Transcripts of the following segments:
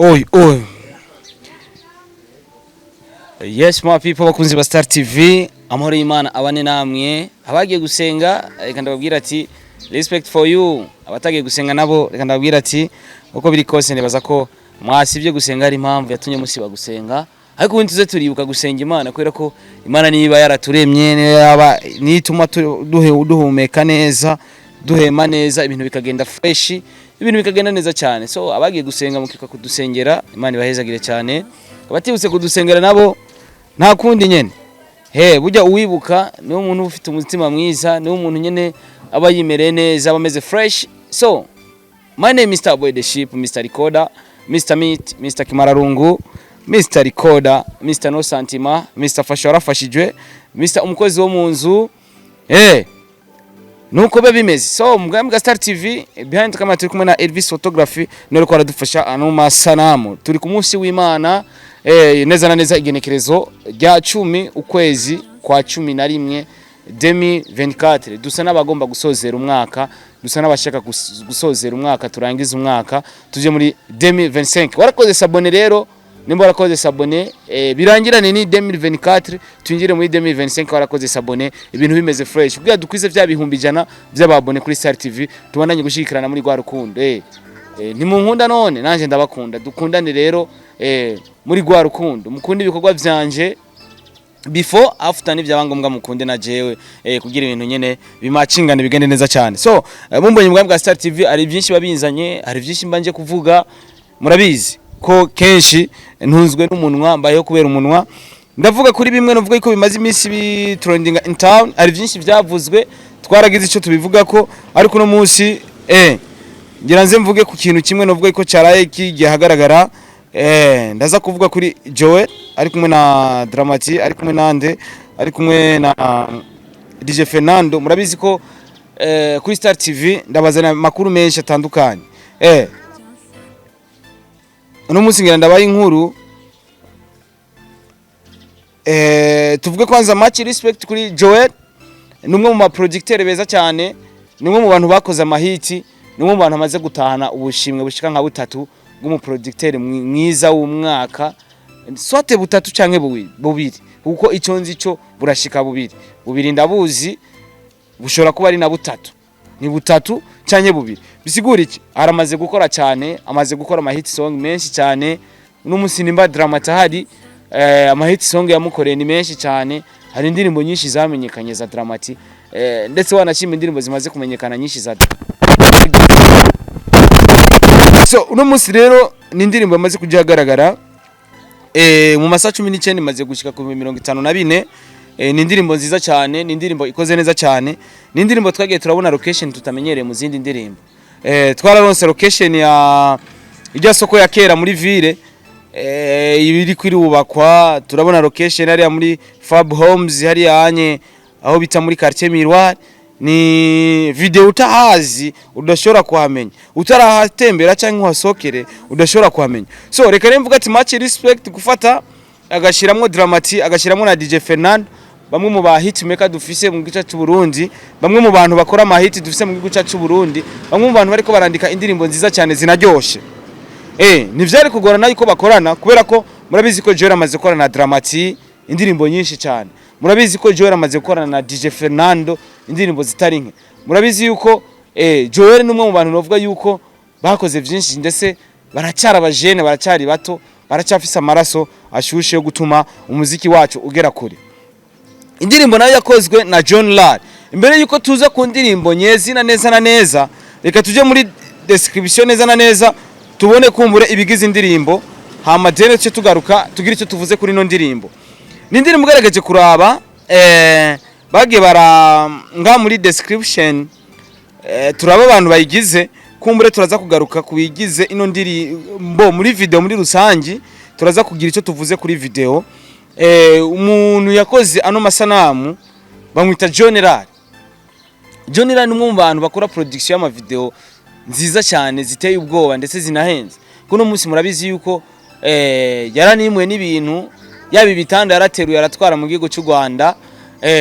Oi, oi. Yes, my people bakunzi ba Star TV, amahoro y'Imana abane namwe. Abagiye gusenga reka ndababwira ati respect for you. Abatagiye gusenga nabo reka ndababwira ati uko biri kose nibaza ko mwasivye gusenga ari impamvu yatumye musiba gusenga. Ariko ubundi tuze turibuka gusenga Imana kubera ko Imana niba yaraturemye yaba nituma duhumeka neza, duhema neza, ibintu bikagenda fresh, ibintu bikagenda neza cyane. So abagiye gusenga mukika kudusengera, Imana ibahezagire cyane. Abatibutse kudusengera nabo nta kundi nyene. Burya uwibuka ni umuntu ufite umutima mwiza, ni umuntu nyene aba yimereye neza, abameze fresh. So my name is Mr. Boy the Sheep, Mr. Recorder, Mr. Meat, Mr. Kimararungu, Mr. Recorder, Mr. No Santima, Mr. Fashora Fashijwe, Mr. umukozi wo mu nzu. Nuko bimeze. So mugambwa Star TV behind camera turi kumwe na Elvis Photography nero ko aradufasha ano masanamu. Turi ku munsi w'Imana neza na neza igenekerezo rya 10 ukwezi kwa 11 2024. Dusa n'abagomba gusozera umwaka, dusa n'abashaka gusozera umwaka, turangiza umwaka tuje muri 2025. Warakoze sabone rero, nimba warakoze sabone birangirane ni 2024 twinjire muri 2025. Warakoze sabone ibintu bimeze fresh kugira dukwize vya bihumbi jana by'ababone kuri Star TV, tubandanye gushikirana muri gwa rukundo. Ni mu nkunda none nanje ndabakunda, dukundane rero muri gwa rukundo, mukunda ibikorwa vyanje before after ni byabangombwa mukunde na jewe kugira ibintu nyene bimacingana bigende neza cyane. So mumbonye bwa Star TV ari byinshi babinzanye, ari byinshi mbanje kuvuga, murabizi ko kenshi ntunzwe n'umunwa mbayeho kubera umunwa. Ndavuga kuri bimwe novuga ko bimaze iminsi bi trending in town, ari byinshi byavuzwe, twaragize ico tubivuga ko, ariko no munsi ngira nze mvuge ku kintu kimwe novuga ko cyaraye kigihagaragara. Ndaza kuvuga kuri Joell ari kumwe na Dramati, ari kumwe nande, ari kumwe na DJ Fernando. Murabizi ko kuri Star TV ndabazana makuru menshi atandukanye. Uno munsi ngira ndabaye inkuru tuvuge kwanza much respect kuri Joell. Numwe mu projecteur beza cyane, numwe mu bantu bakoze amahiti, numwe mu bantu amaze gutahana ubushimwe bushika nka butatu bw'umu projecteur mwiza w'umwaka, sote butatu canke bubiri kuko ico nzi cyo burashika bubiri ndabuzi, bushora kuba ari na butatu, ni butatu canke bubiri. Bisigura iki? Aramaze gukora cyane, amaze gukora amahit song menshi cyane. N'umunsi nimba Dramata hari amahit song yamukoreye ni menshi cyane, hari indirimbo nyinshi zamenyekanye za Dramati, ndetse wanashima indirimbo zimaze kumenyekana nyinshi za. So uno munsi rero ni indirimbo yamaze kujagaragara mu masa 19 imaze gushika ku 54. Ni indirimbo nziza cyane, ni indirimbo ikoze neza cyane, ni indirimbo twagiye turabona location tutamenyereye mu zindi ndirimbo. Twararonse location ya Isoko Yakera muri ville, ibiri kwirubakwa. Turabona location ari muri Fab Homes hari anye aho bita muri Quartier Miroir. Ni video utahazi udashobora kuhamenya, utarahatembera cyangwa uhasokere udashobora kuhamenya. So reka nemvuga ati much respect gufata agashiramwo Dramati, agashiramwo na DJ Fernando, bamwe mu ba hitmaker dufise mu gice cy'u Burundi, bamwe mu bantu bakora amahiti dufise mu gice cy'u Burundi, bamwe mu bantu bariko barandika indirimbo nziza cyane zinaryoshe. Nivyari kugorana yuko bakorana kubera ko murabizi ko Joell amaze gukorana na Dramati indirimbo nyinshi cyane. Murabizi ko Joell amaze gukorana na DJ Fernando indirimbo zitari nke. Murabizi yuko Joell numwe mu bantu novuga yuko bakoze byinshi, ndetse baracyara abajene, baracyari bato, baracyafise amaraso ashushe yo gutuma umuziki wacu ugera kure. Indirimbo nayo yakozwe na Joell. Imbere yuko tuza ku ndirimbo nyezina neza na neza, reka tuje muri description neza na neza tubone kumbure ibigize indirimbo, hama dene cyo tugaruka tugira icyo tuvuze kuri no ndirimbo. Ni indirimbo garageje kuraba bagiye baranga muri description turaba abantu bayigize, kumbure turaza kugaruka kubigize ino ndirimbo muri video muri rusangi, turaza kugira icyo tuvuze kuri video. Umuntu yakoze ano masanamu bamwita Joell. Joell ni umwe mu bantu bakora production y'ama video nziza cyane ziteye ubwoba ndetse zinahenze. Kuno munsi murabizi yuko yaranimwe n'ibintu, yabi bitanda yarateruye aratwara mu gihugu cy'u Rwanda,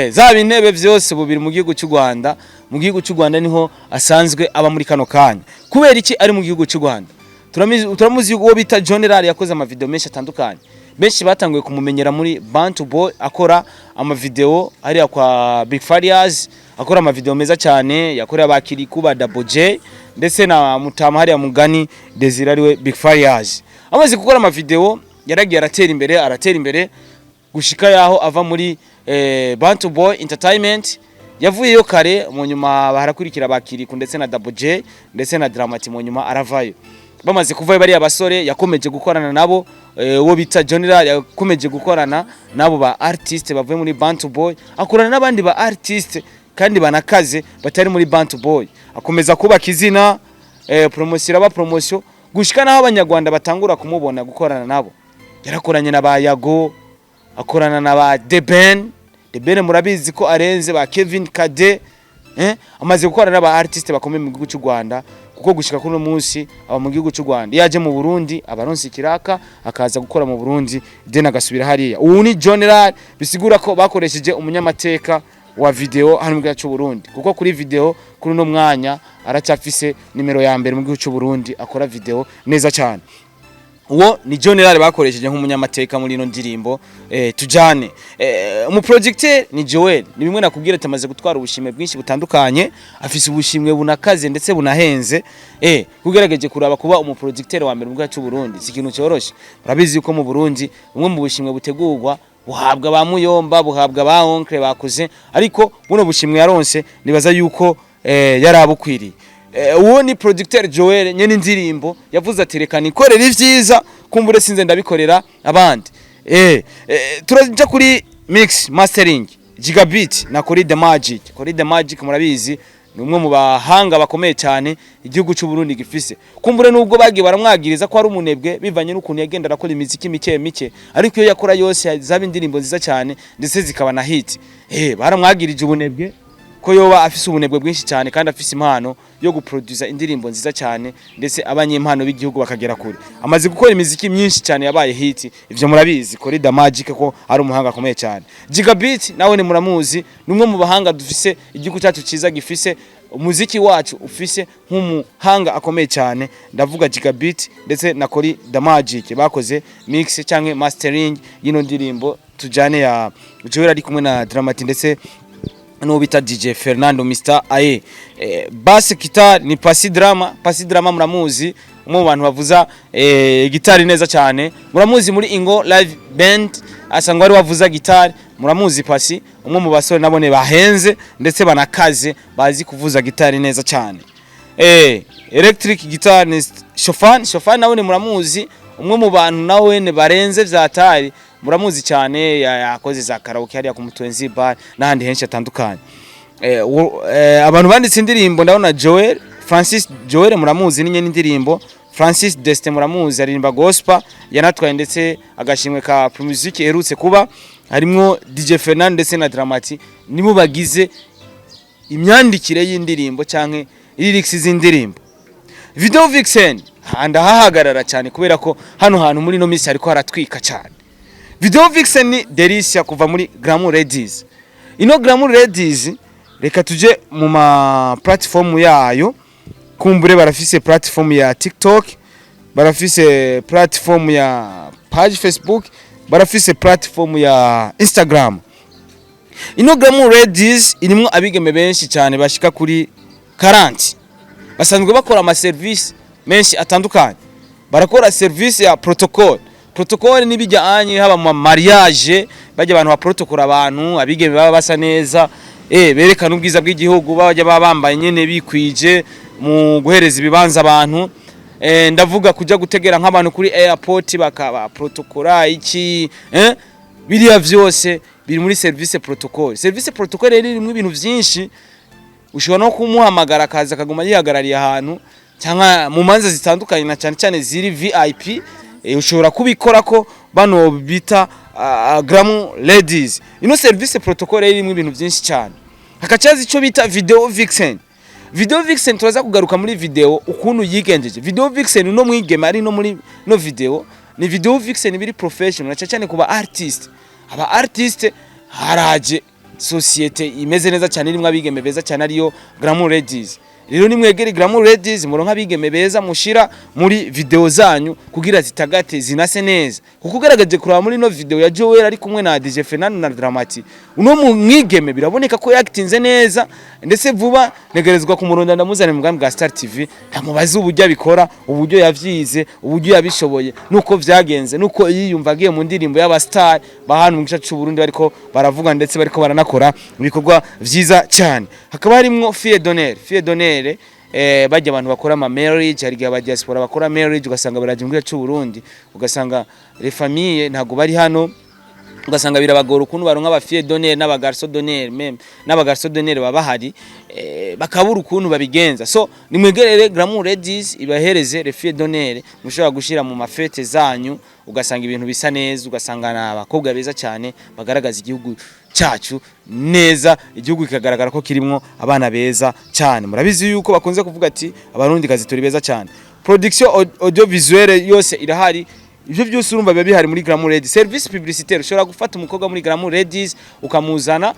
zaba intebe byose bubiri mu gihugu cy'u Rwanda. Mu gihugu cy'u Rwanda niho asanzwe aba muri kano kanya. Kubera iki ari mu gihugu cy'u Rwanda? turamuzi uwo bita Joell yakoze ama video menshi atandukanye benshi batanguye kumumenyera muri Bantu Boy akora ama video hariya kwa Big Farias akora ama video meza cyane yakorera bakiri kuba Double J ndetse na mutama hariya mugani Desire ariwe Big Farias amaze gukora ama video yaragiye aratera imbere gushika yaho ava muri Bantu Boy Entertainment yavuyeyo kare mu nyuma barakurikira bakiri ndetse na Double J ndetse na Dramati mu nyuma aravayo bamaze kuvayo bari abasore yakomeje gukorana nabo uwo bita Joell yakomeje gukorana nabo ba artiste bavuye muri Bantu Boy akorana n'abandi ba artiste kandi banakaze batari muri Bantu Boy akomeza kubaka izina promotion gushika naho abanyarwanda batangura kumubona gukorana nabo yarakoranye na ba Yago akorana na ba Deben murabizi ko arenze ba Kevin Kade amaze gukorana n'aba artiste bakomeye mu gihugu cy'u Rwanda kuko gushika kuno munsi aba mu gihugu cy'u Rwanda yaje mu Burundi abaronsi kiraka akaza gukora mu Burundi dena agasubira hariya ubu ni Joell bisigura ko bakoresheje umunyamateka wa video hano mu gihugu cy'u Burundi kuko kuri video kuri no mwanya aracyafise nimero ya mbere mu gihugu cy'u Burundi akora video neza cyane uwo ni Joell bakoresheje nk'umunyamateka muri ino ndirimbo Tujane umu projecteur ni Joell ni bimwe nakubwira tamaze gutwara ubushimwe bwinshi butandukanye afise ubushimwe bunakaze ndetse bunahenze kugerageje kuraba kuba umu projecteur wa mbere mu gihugu cy'u Burundi sikintu cyoroshe urabizi uko mu Burundi umwe mu bushimwe butegurwa buhabwa ba Muyomba buhabwa ba oncle bakuze ariko buno bushimwe yaronse nibaza yuko yarabukwiriye uwo ni producteur Joell nyene indirimbo yavuze ati reka nikorera ivyiza kumbure sinze ndabikorera abandi turaja kuri mix mastering gigabit na kuri the magic murabizi ni umwe mu bahanga bakomeye cyane igihugu cy'u Burundi gifise kumbure nubwo bagiye baramwagiriza ko ari umunebwe bivanye n'ukuntu yagenda arakora imiziki mike ariko iyo yakora yose zaba indirimbo nziza cyane ndetse zikaba na hit baramwagirije ubunebwe ko yoba afise ubunebwe bwinshi cyane kandi afise impano yo guproducer indirimbo nziza cyane ndetse abanyempano b'igihugu bakagera kure amaze gukora imiziki myinshi cyane yabaye hit ivyo murabizi kuri the magic ko ari umuhanga akomeye cyane gigabit nawe ni muramuzi numwe mu bahanga dufise igihugu cyacu ciza gifise umuziki wacu ufise nk'umuhanga akomeye cyane ndavuga gigabit ndetse na kuri the magic bakoze mix cyangwa mastering yino ndirimbo Tujane ya Joell ari kumwe na Dramati ndetse no bita DJ Fernando Mr. Aye bass guitar ni Pasi Drama muramuzi mu bantu bavuza gitari neza cyane muramuzi muri Ingo live band asangwa ari wavuza gitari muramuzi Pasi umwe mu basore nabone bahenze ndetse banakaze bazi kuvuza gitari neza cyane electric guitar ni Shofan nawe muramuzi umwe mu bantu nawe barenze vyatari muramuzi cyane yakoze za karaoke hariya ku Mutwenzi bar n'ahandi henshi atandukanye abantu banditse indirimbo ndabona Francis Joell muramuzi ninye n'indirimbo Francis Deste muramuzi aririmba gospel yanatwaye ndetse agashimwe ka music herutse kuba harimo DJ Fernando ndetse na Dramati nibo bagize imyandikire y'indirimbo canke lyrics z'indirimbo Video Vixen ndahahagarara cyane kubera ko hano hantu muri no misi ariko haratwika cyane Video Vixen ni Delicia kuva muri Glamour Ladies ino Glamour Ladies reka tuje mu ma platform yayo kumbure barafise platform ya TikTok barafise platform ya page Facebook barafise platform ya Instagram ino Glamour Ladies irimwo abigeme benshi cyane bashika kuri 40 basanzwe bakora ama service menshi atandukanye barakora service ya protocol nibijyanye haba mu mariage bajya abantu ba protocol abantu abigeme baba basa neza berekana ubwiza bw'igihugu bajya bambaye nyene bikwije mu guhereza ibibanza abantu ndavuga kujya gutegera nk'abantu kuri airport bakaba protocol iki biriya vyose biri muri service protocol rero irimo ibintu byinshi ushobora no kumuhamagara akaza akaguma yihagarariye ahantu cyangwa mu manza zitandukanye na cyane ziri VIP ushobora kubikora ko bano bita Glamour Ladies ino service protocol irimo ibintu byinshi cyane hakacaza ico bita Video Vixen turaza kugaruka muri video ukuntu yigenjeje Video Vixen no mwigema ari no muri no video ni Video Vixen biri professional cyane kuba artist haraje societe imeze neza cyane irimo abigeme beza cyane ariyo Glamour Ladies rero nimwegere Glamour Ladies muronka bigeme beza mushira muri video zanyu kugira zitagate zinase neza kuko ugaragaje kuraba muri no video ya Joell ari kumwe na DJ Fernando na Dramati uno mwigeme biraboneka ko yakitinze neza ndetse vuba negerezwa kumuronda ndamuzane mu bwa Star TV ndamubaza uburyo abikora uburyo yavyize uburyo yabishoboye nuko vyagenze nuko yiyumva agiye mu ndirimbo y'aba star bahanu mu gice cy'u Burundi bariko baravuga ndetse bariko baranakora ibikorwa vyiza cyane hakaba harimwo Fille d'honneur bajya abantu bakora ama marriage hari aba diaspora bakora marriage ugasanga baraje mu gice cy'u Burundi ugasanga les familles ntago bari hano ugasanga birabagora ukuntu baronka aba Fille d'honneur n'aba garçon d'honneur même n'aba garçon d'honneur baba hari bakabura ukuntu babigenza so nimwegerere Glamour Ladies ibahereze les Fille d'honneur mushobora gushira mu mafete zanyu ugasanga ibintu bisa neza ugasanga n'abakobwa beza cyane bagaragaza igihugu cyacu neza igihugu kikagaragara ko kirimwo abana beza cyane murabizi yuko bakunze kuvuga ati abarundi kazi turi beza cyane production audiovisuelle yose irahari ivyo byose urumva biba bihari muri Glamour Ladies service publicitaire ushobora gufata umukobwa muri Glamour Ladies ukamuzana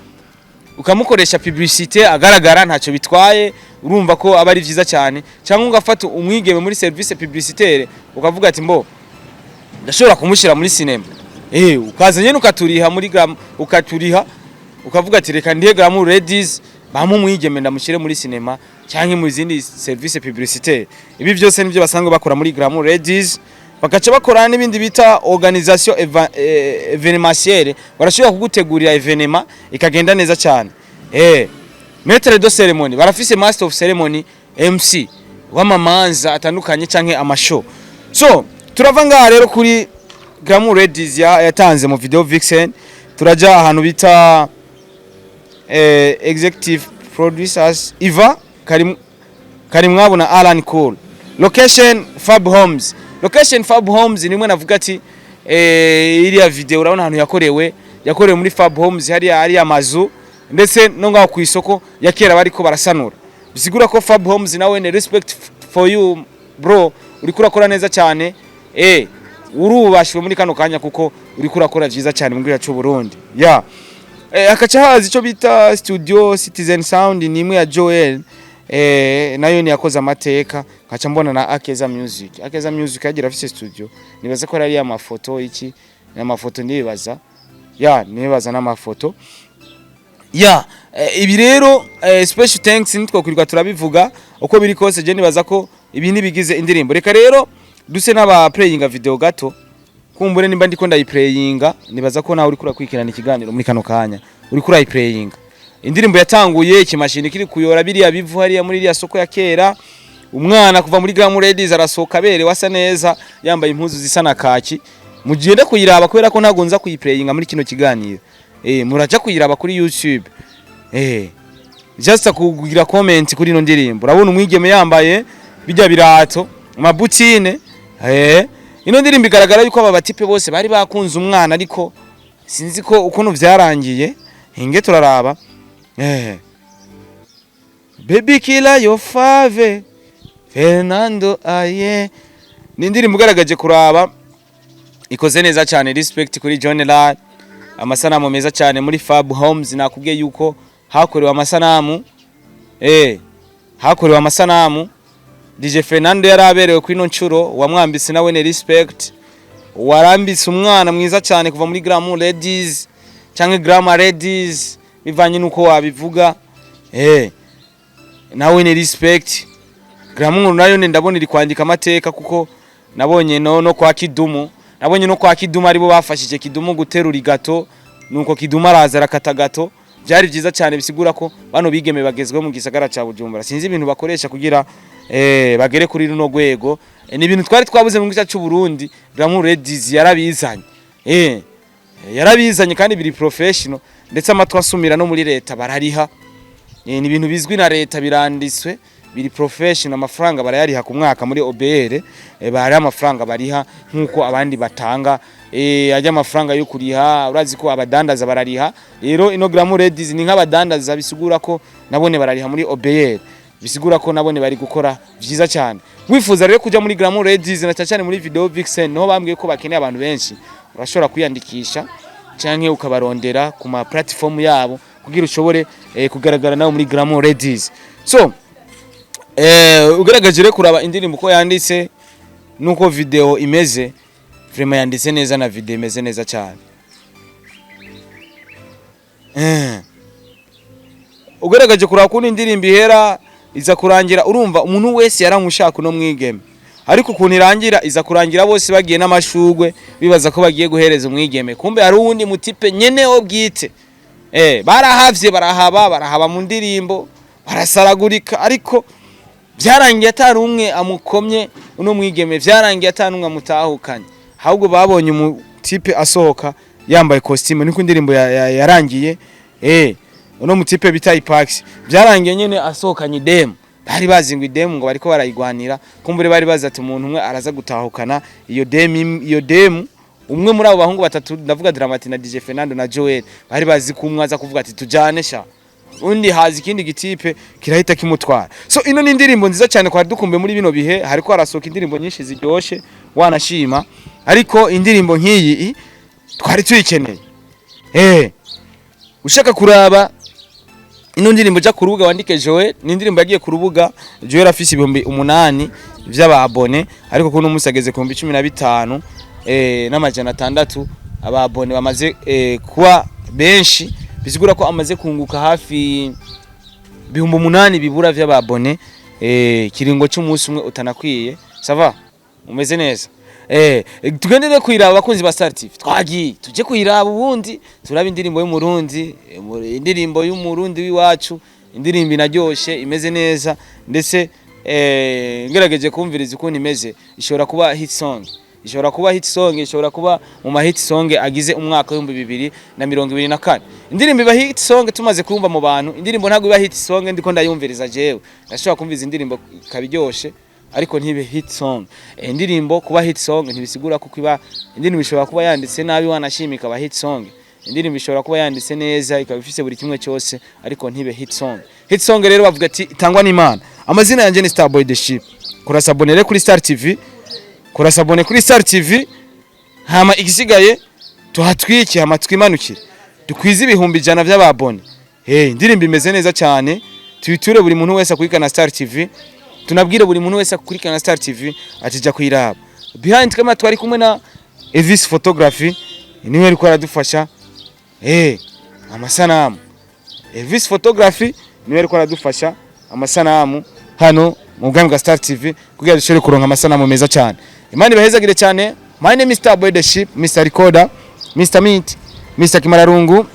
ukamukoresha publicité agaragara ntacyo bitwaye urumva ko aba ari vyiza cyane cyangwa ungafata umwigeme muri service publicitaire ukavuga ati mbo ndashobora kumushira muri cinema ukazanye nukaturiha muri ukaturiha ukavuga ati reka ndiye Glamour Ladies bamu mwigeme ndamushire muri cinema cyangwa mu zindi service publicitaire ibi byose nibyo basanzwe bakora muri Glamour Ladies bakaca bakora n'ibindi bita organisation événementielle barashobora kugutegurira evenement ikagenda neza cyane maître de cérémonie barafise master of ceremony MC w'amamanza atandukanye canke amashow so turavanga rero kuri Glamour Ladies yatanze mu video Vixen turaja ahantu bita executive producers Iva Karimwabo na Alan Cool location Fab Homes nimwe navuga ati iriya video urabona ahantu yakorewe muri Fab Homes hari amazu ndetse no ngaho ku isoko Yakera bariko barasanura bisigura ko Fab Homes nawe ne respect for you bro uri kurakora neza cyane urubashwe muri kano kanya kuko uri kurakora vyiza cyane mu gihe cy'u Burundi akaca hazi ico bita studio Citizen Sound nimwe ya Joell nayo ni yakoze amateka nkaca mbona na Akeza Music yagira afise studio nibaza ko ari amafoto iki n'amafoto ndibaza nibaza n'amafoto ibi rero special thanks nitwo kurirwa turabivuga uko biri kose je nibaza ko ibi nibigize indirimbo reka rero duse n'aba playinga video gato kumbure nimba ndiko ndayiplayinga nibaza ko nawe uri kurakwikirana ikiganiro muri kano kanya uri kurayiplayinga indirimbo yatanguye ikimashini kiri kuyora biriya bivu hariya muri iriya soko Yakera umwana kuva muri Glamour Ladies arasoka bere wasa neza yambaye impuzu zisa na kaki mugende kuyiraba kubera ko ntagonza kuyiplayinga muri kino kiganiro muraja kuyiraba kuri YouTube just kugira comment kuri ino ndirimbo urabona umwigeme yambaye bijya birato mabutine ino ndirimbo igaragara yuko aba batipe bose bari bakunze umwana ariko sinzi ko ukuntu vyarangiye hinge turaraba baby killer your fave Fernando ni indirimbo igaragaje kuraba ikoze neza cyane respect kuri Joell amasanamu meza cyane muri Fab Homes nakubwiye yuko hakorewe amasanamu DJ Fernando yaraberewe ku ino ncuro wamwambise nawe ne respect warambise umwana mwiza cyane kuva muri Glamour Ladies cyangwa Glamour Ladies bivanye nuko wabivuga nawe ne respect Glamour nayo ndabona iri kwandika amateka kuko nabonye no kwa Kidumu aribo bafashije Kidumu guterura igato nuko Kidumu araza rakata gato byari byiza cyane bisigura ko bano bigeme bagezwe mu gisagara ca Bujumbura sinzi ibintu bakoresha kugira bagere kuri runo gwego ni ibintu twari twabuze mu gice cy'u Burundi Glamour Ladies yarabizanye kandi biri professional ndetse amatwa asumira no muri leta barariha ni ibintu bizwi na leta birandiswe biri professional amafaranga barayariha ku mwaka muri OBR bari amafaranga bariha nkuko abandi batanga ajya amafaranga yo kuriha urazi ko abadandaza barariha rero ino Glamour Ladies ni nk'abadandaza bisigura ko nabone barariha muri OBR bisigura ko nabone bari gukora byiza cyane wifuza rero kujya muri Glamour Ladies na cyane muri video Vixen no bambwiye ko bakeneye abantu benshi urashobora kwiyandikisha canke ukabarondera ku ma platform yabo kugira ushobore kugaragara nawe muri Glamour Ladies so ugaragaje kuraba indirimbo ko yanditse nuko video imeze vraiment yanditse neza na video imeze neza cyane. Ugaragaje kuraba ko indirimbo ihera iza kurangira urumva umuntu wese yaramushaka no mwigeme, ariko ukuntu irangira iza kurangira bose bagiye n'amashugwe bibaza ko bagiye guhereza umwigeme, kumbe hari uwundi mutipe nyene wo bwite. Barahavye barahaba mu ndirimbo barasaragurika, ariko byarangiye atari umwe amukomye uno mwigeme, byarangiye atari umwe amutahukanye, ahubwo babonye umutipe asohoka yambaye costume niko indirimbo yarangiye. Uno mutipe bita Ipax byarangiye nyene asohokanye demo, bari bazi ngo demo ngo bariko barayigwanira, kumbure bari bazi ati umuntu umwe araza gutahukana iyo demo. Umwe muri abo bahungu batatu ndavuga Dramati na DJ Fernando na Joell bari bazi kumwaza kuvuga ati tujane sha, undi hazi ikindi gitipe kirahita kimutwara. So ino ni indirimbo nziza cyane kwa dukumbe muri bino bihe, hariko harasohoka indirimbo nyinshi ziryoshe wanashima, ariko indirimbo nkiyi twari tuyikeneye. Ushaka kuraba ino ndirimbo ja ku rubuga wandike Joell, ni indirimbo yagiye ku rubuga Joell afise 8,000 vy'ababone, ariko kuno musageze ku 15 n'amajana 6 ababone bamaze kuba benshi, bisigura ko amaze kunguka hafi 8,000 bibura vy'ababone. Kiringo cy'umunsi umwe utanakwiye. Sava umeze neza. Tugendere kwiraba abakunzi ba Star TV, twagiye tuje kwiraba ubundi turaba indirimbo y'umurundi, indirimbo y'umurundi wiwacu, indirimbo inaryoshe imeze neza, ndetse ngerageje kumviriza ukuntu imeze, ishobora kuba hit song, ishobora kuba hit song, ishobora kuba mu ma hit song agize umwaka wa 2024. Indirimbo iba hit song tumaze kumva mu bantu, indirimbo ntago iba hit song ndiko ndayumviriza jewe, ndashobora kumviza indirimbo kabiryoshe ariko ntibe hit song. Indirimbo kuba hit song ntibisigura kuko iba indirimbo ishobora kuba yanditse nabi wanashimika ba hit song, indirimbo ishobora kuba yanditse neza ikaba ifise buri kimwe cyose ariko ntibe hit song. Hit song rero bavuga ati itangwa n'Imana. Amazina yanje ni Starboy the Ship. Kurasabonere kuri Star TV, kurasabone kuri Star TV, hama igisigaye tuhatwiki hama twimanukire dukwiza 100,000 by'ababone. Indirimbo imeze neza cyane, tubiture buri muntu wese akurikana Star TV, tunabwire buri muntu wese akurikana Star TV atija kwiraba. Behind kama twari kumwe na Evis Photography, niwe ariko aradufasha amasanamu. Evis Photography niwe ariko aradufasha amasanamu hano mu bwami bwa Star TV kugira dushobore kuronka amasanamu meza cyane. Imana ibahezagire cyane. My name is Starboy the Ship, Mr. Recorder, Mr. Mint, Mr. Kimararungu,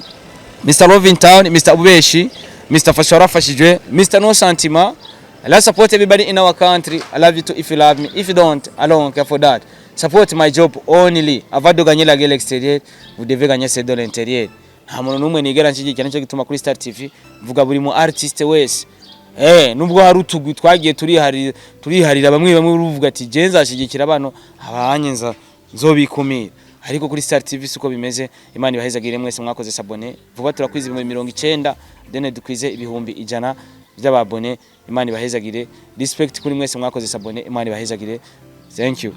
Mr. Loving Town, Mr. Ubeshi, Mr. Fashara Fashijwe, Mr. No Sentiment. I support everybody in our country. I love you too if you love me. If you don't, I don't care for that. Support my job only. Avado gagner la gueule extérieure, vous devez gagner ses dollars intérieurs. Nta muntu numwe nigera nshigikira nicyo gituma kuri Star TV vuga buri mu artist wese. Nubwo hari utugwi twagiye turiharira bamwe uruvuga ati je nzashigikira abantu abanyenza nzobikumira, ariko kuri Star TV suko bimeze. Imana ibahezagire mwese mwakoze sabone vuba turakwiza 90 dene dukwize 100,000 by'ababone. Imana ibahezagire. Respect kuri mwese mwakoze sabone. Imana ibahezagire. Thank you.